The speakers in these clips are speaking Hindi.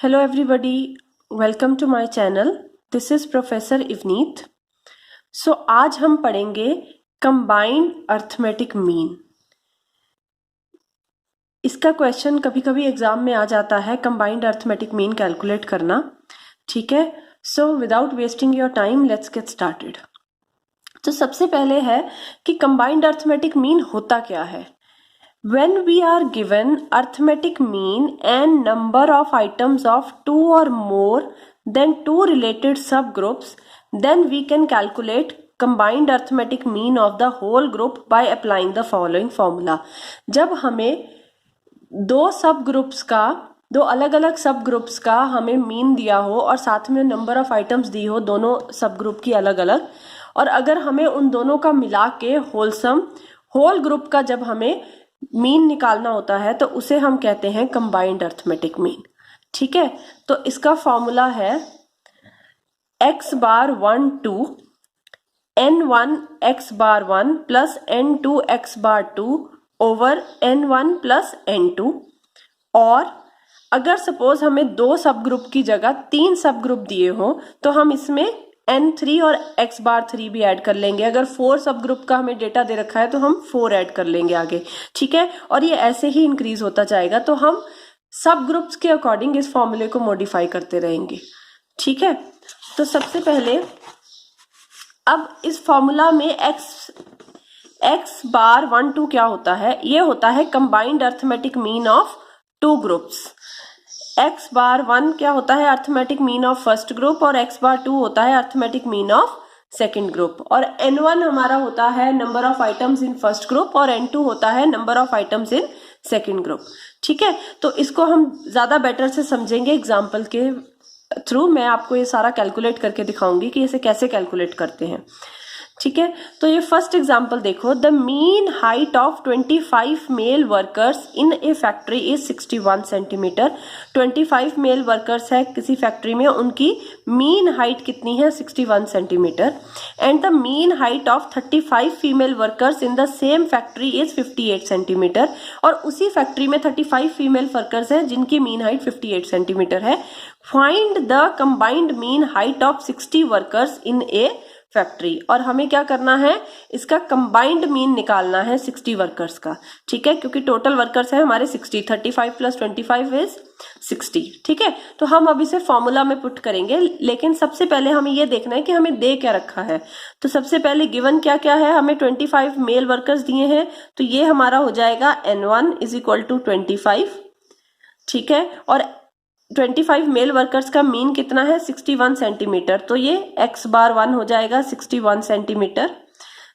Hello everybody, welcome to my channel. This is Professor Ivneet. So आज हम पढ़ेंगे कंबाइंड अर्थमेटिक मीन. इसका क्वेश्चन कभी कभी एग्जाम में आ जाता है, कंबाइंड अर्थमेटिक मीन कैलकुलेट करना. ठीक है, so without wasting your time let's get started. तो सबसे पहले है कि कंबाइंड अर्थमेटिक मीन होता क्या है. When we are given arithmetic mean and number of items of two or more than two related subgroups, then we can calculate combined arithmetic mean of the whole group by applying the following formula. जब हमें दो अलग अलग सब ग्रुप्स का हमें मीन दिया हो और साथ में नंबर ऑफ आइटम्स दी हो दोनों सब ग्रुप की अलग अलग, और अगर हमें उन दोनों का मिला के होल ग्रुप का जब हमें मीन निकालना होता है तो उसे हम कहते हैं कंबाइंड अर्थमेटिक मीन. ठीक है, तो इसका फॉर्मूला है x bar 1 2 n1 x bar 1 plus n2 x bar 2 over n1 plus n2. और अगर सपोज हमें दो सब ग्रुप की जगह तीन सब ग्रुप दिए हो तो हम इसमें n3 और x बार 3 भी ऐड कर लेंगे. अगर 4 सब ग्रुप का हमें डेटा दे रखा है तो हम 4 ऐड कर लेंगे आगे. ठीक है, और ये ऐसे ही इंक्रीज होता जाएगा. तो हम सब ग्रुप्स के अकॉर्डिंग इस फॉर्मूले को मॉडिफाई करते रहेंगे. ठीक है, तो सबसे पहले अब इस फॉर्मूला में x बार 1 2 क्या होता है, ये होता है combined arithmetic mean of two groups. x bar 1 क्या होता है, arithmetic mean of first group, और x बार 2 होता है arithmetic mean of second group. और n1 हमारा होता है number of items in first group और n2 होता है number of items in second group. ठीक है, तो इसको हम ज्यादा बेटर से समझेंगे एग्जाम्पल के थ्रू. मैं आपको ये सारा कैलकुलेट करके दिखाऊंगी कि इसे कैसे कैलकुलेट करते हैं. ठीक है, तो ये फर्स्ट एग्जांपल देखो. The mean height of 25 male workers in a factory is 61 centimetre. 25 male workers है किसी फैक्ट्री में, उनकी मीन हाइट कितनी है, 61 centimetre. And the mean height of 35 female workers in the same factory is 58 centimetre. और उसी फैक्ट्री में 35 फीमेल वर्कर्स हैं जिनकी मीन हाइट 58 सेंटीमीटर है. Find the combined mean height of 60 workers in a factory. और हमें क्या करना है, इसका कंबाइंड मीन निकालना है 60 वर्कर्स का. ठीक है, क्योंकि टोटल वर्कर्स है हमारे 60. 35 प्लस 25 इज 60. ठीक है, तो हम अब इसे फॉर्मूला में पुट करेंगे, लेकिन सबसे पहले हमें ये देखना है कि हमें दे क्या रखा है. तो सबसे पहले गिवन क्या क्या है, हमें 25 मेल वर्कर्स दिए हैं, तो ये हमारा हो जाएगा n1 इज इक्वल टू 25. ठीक है, और 25 मेल वर्कर्स का मीन कितना है, 61 सेंटीमीटर. तो ये x बार 1 हो जाएगा 61 सेंटीमीटर.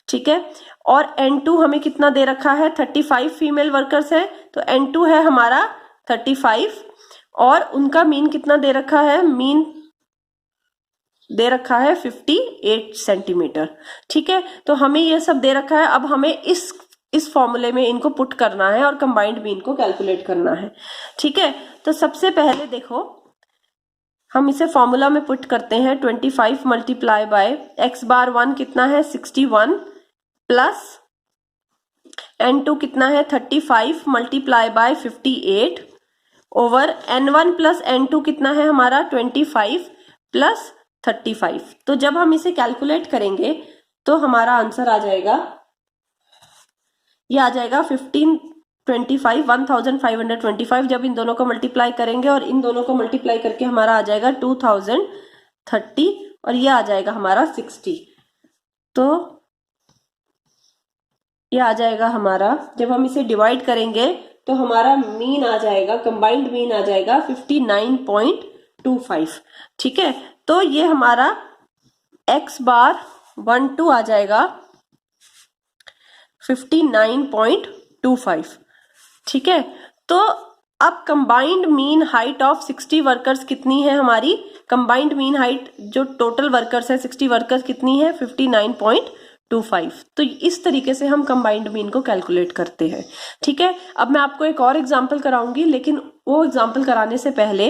ठीक है, और n2 हमें कितना दे रखा है, 35 फीमेल वर्कर्स है, तो n2 है हमारा 35, और उनका मीन कितना दे रखा है, मीन दे रखा है 58 सेंटीमीटर. ठीक है, तो हमें ये सब दे रखा है. अब हमें इस फॉर्मूले में इनको पुट करना है और कंबाइंड मीन को कैलकुलेट करना है. ठीक है, तो सबसे पहले देखो हम इसे फॉर्मूला में पुट करते हैं. 25 मल्टीप्लाई बाय x बार 1 कितना है, 61, प्लस n2 कितना है, 35 multiply by 58 over n1 plus n2 कितना है हमारा, 25 प्लस 35. तो जब हम इसे कैलकुलेट करेंगे तो हमारा आंसर आ जाएगा, ये आ जाएगा 1525 जब इन दोनों को मल्टीप्लाई करेंगे, और इन दोनों को मल्टीप्लाई करके हमारा आ जाएगा 2030, और ये आ जाएगा हमारा 60. तो ये आ जाएगा हमारा, जब हम इसे डिवाइड करेंगे तो हमारा मीन आ जाएगा, कंबाइंड मीन आ जाएगा 59.25. ठीक है, तो ये हमारा x बार 1 2 आ जाएगा 59.25. ठीक है, तो अब combined mean height of 60 workers कितनी है हमारी, कंबाइंड मीन हाइट जो टोटल वर्कर्स है 60 वर्कर्स कितनी है, 59.25. तो इस तरीके से हम कंबाइंड मीन को कैलकुलेट करते हैं. ठीक है, अब मैं आपको एक और एग्जांपल कराऊंगी, लेकिन वो एग्जांपल कराने से पहले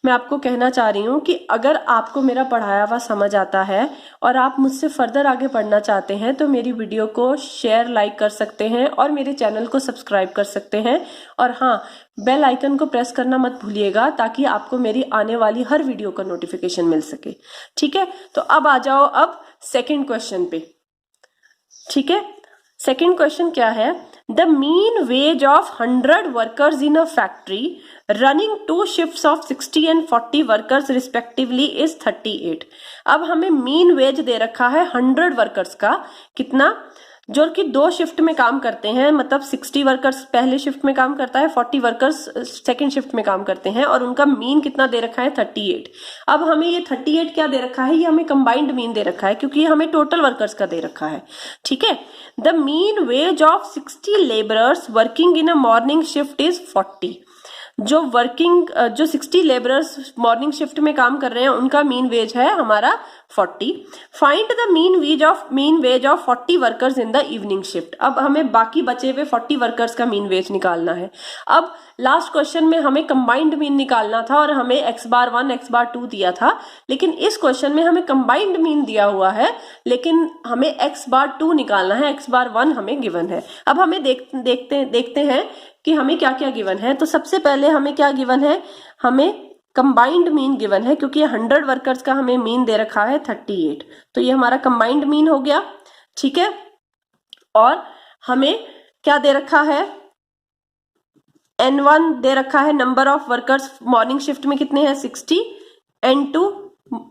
मैं आपको कहना चाह रही हूँ कि अगर आपको मेरा पढ़ाया हुआ समझ आता है और आप मुझसे फर्दर आगे पढ़ना चाहते हैं तो मेरी वीडियो को शेयर लाइक कर सकते हैं और मेरे चैनल को सब्सक्राइब कर सकते हैं। और हाँ, बेल आइकन को प्रेस करना मत भूलिएगा ताकि आपको मेरी आने वाली हर वीडियो का नोटिफिकेशन मिल सके। ठीक है, तो अब आ जाओ अब सेकेंड क्वेश्चन पे। ठीक है, सेकेंड क्वेश्चन क्या है? The mean ways of 100 workers in a factory running 2 shifts of 60 and 40 workers respectively is 38। अब हमें मीन वेज दे रखा है 100 वर्कर्स का, कितना, जो कि 2 शिफ्ट में काम करते हैं, मतलब 60 वर्कर्स पहले शिफ्ट में काम करता है, 40 वर्कर्स सेकेंड शिफ्ट में काम करते हैं, और उनका मीन कितना दे रखा है? 38। अब हमें ये 38 क्या दे रखा है? ये हमें कंबाइंड मीन दे रखा है क्योंकि ये हमें टोटल वर्कर्स का दे रखा है। ठीक है, the mean ways of 60 labourers working in a morning shift is 40। जो 60 लेबरर्स मॉर्निंग शिफ्ट में काम कर रहे हैं उनका मीन वेज है हमारा 40। Find the mean ways of 40 workers in the evening shift. अब हमें बाकी बचे हुए 40 वर्कर्स का मीन वेज निकालना है। अब लास्ट क्वेश्चन में हमें कंबाइंड मीन निकालना था और हमें x बार 1 x बार 2 दिया था, लेकिन इस क्वेश्चन में हमें कंबाइंड मीन दिया हुआ है लेकिन हमें x बार 2 निकालना है, x बार 1 हमें गिवन है। अब हमें देखते हैं कि हमें क्या क्या गिवन है। तो सबसे पहले हमें क्या गिवन है? हमें कंबाइंड मीन गिवन है क्योंकि 100 वर्कर्स का हमें मीन दे रखा है 38, तो ये हमारा कंबाइंड मीन हो गया। ठीक है, और हमें क्या दे रखा है? N1 दे रखा है, number of workers morning shift में कितने हैं? 60। N2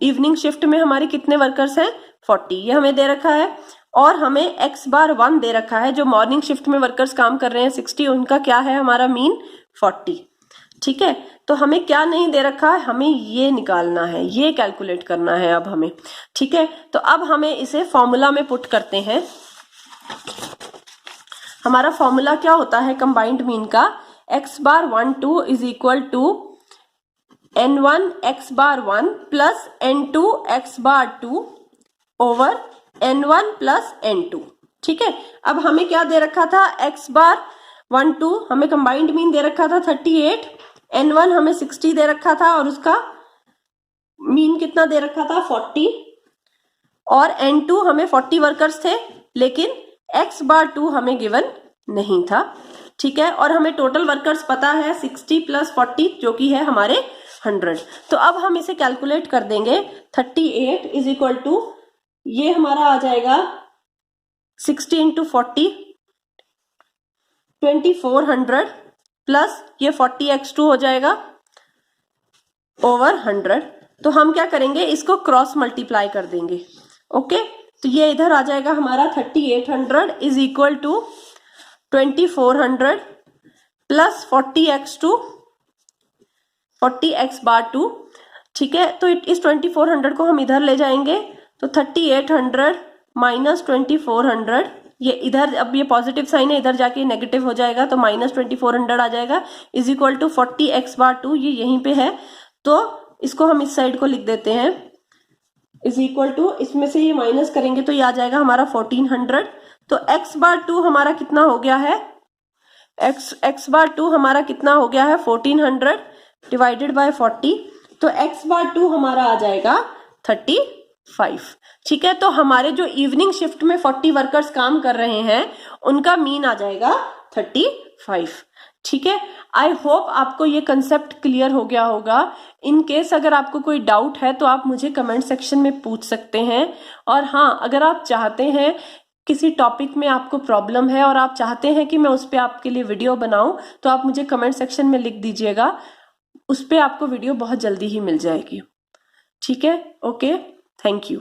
इवनिंग शिफ्ट में हमारे कितने वर्कर्स हैं? 40, ये हमें दे रखा है। और हमें x बार 1 दे रखा है, जो मॉर्निंग शिफ्ट में वर्कर्स काम कर रहे हैं 60, उनका क्या है हमारा मीन? 40। ठीक है, तो हमें क्या नहीं दे रखा है? हमें ये निकालना है, ये कैलकुलेट करना है अब हमें। ठीक है, तो अब हमें इसे फॉर्मूला में पुट करते हैं। हमारा फॉर्मूला क्या होता है कंबाइंड मीन का? x bar 1 2 is equal to N1 x bar 1 plus N2 x bar 2 over N1 plus N2। ठीक है, अब हमें क्या दे रखा था? x बार 1 2 हमें कंबाइंड मीन दे रखा था 38, N1 हमें 60 दे रखा था और उसका मीन कितना दे रखा था? 40, और N2 हमें 40 वर्कर्स थे लेकिन x बार 2 हमें गिवन नहीं था। ठीक है, और हमें टोटल वर्कर्स पता है 60 प्लस 40 जो कि है हमारे 100। तो अब हम इसे कैलकुलेट कर देंगे। 38 इज इक्वल टू, ये हमारा आ जाएगा 60 इंटू 40 2400 प्लस ये 40x2 हो जाएगा ओवर 100। तो हम क्या करेंगे? इसको क्रॉस मल्टीप्लाई कर देंगे। ओके, तो ये इधर आ जाएगा हमारा 3800 is equal to 2400 plus 40x2 40x bar 2। ठीक है, तो इस 2400 को हम इधर ले जाएंगे, तो 3800 माइनस 2400, ये इधर, अब ये पॉजिटिव साइन है, इधर जाके नेगेटिव हो जाएगा तो माइनस 2400 आ जाएगा, is equal to 40x bar 2, ये यहीं पे है तो इसको हम इस साइड को लिख देते हैं, इज इक्वल टू, इसमें से ये माइनस करेंगे तो ये आ जाएगा हमारा 1400। तो x बार 2 हमारा कितना हो गया है? x बार 2 हमारा कितना हो गया है? 1400 डिवाइडेड बाय 40, तो x बार 2 हमारा आ जाएगा 35। ठीक है, तो हमारे जो इवनिंग शिफ्ट में 40 वर्कर्स काम कर रहे हैं उनका मीन आ जाएगा 35। ठीक है, आई होप आपको ये कंसेप्ट क्लियर हो गया होगा। इन केस अगर आपको कोई डाउट है तो आप मुझे कमेंट सेक्शन में पूछ सकते हैं। और हाँ, अगर आप चाहते हैं किसी टॉपिक में आपको प्रॉब्लम है और आप चाहते हैं कि मैं उस पर आपके लिए वीडियो बनाऊं, तो आप मुझे कमेंट सेक्शन में लिख दीजिएगा, उस पर आपको वीडियो बहुत जल्दी ही मिल जाएगी। ठीक है, ओके, थैंक यू।